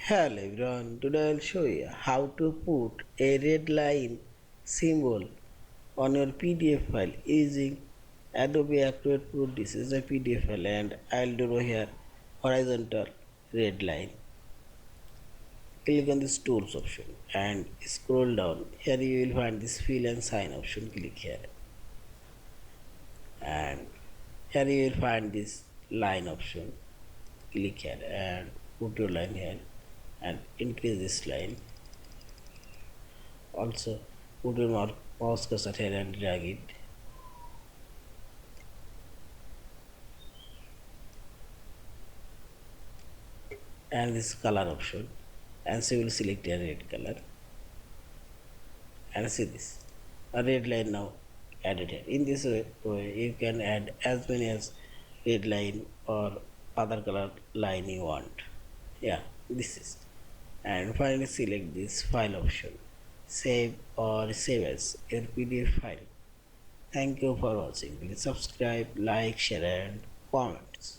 Hello everyone, today I'll show you how to put a red line symbol on your PDF file using Adobe Acrobat Pro. This is a PDF file and I'll draw here horizontal red line. Click on this tools option and scroll down. Here you will find this fill and sign option. Click here and here you will find this line option. Click here and put your line here and increase this line. Also put your mouse cursor here and drag it and this color option, and so you will select a red color and see this a red line now added here. In this way you can add as many as red line or other color line you want. Yeah, this is, and finally select this file option, save or save as your PDF file. Thank you for watching. Please subscribe, like, share and comment.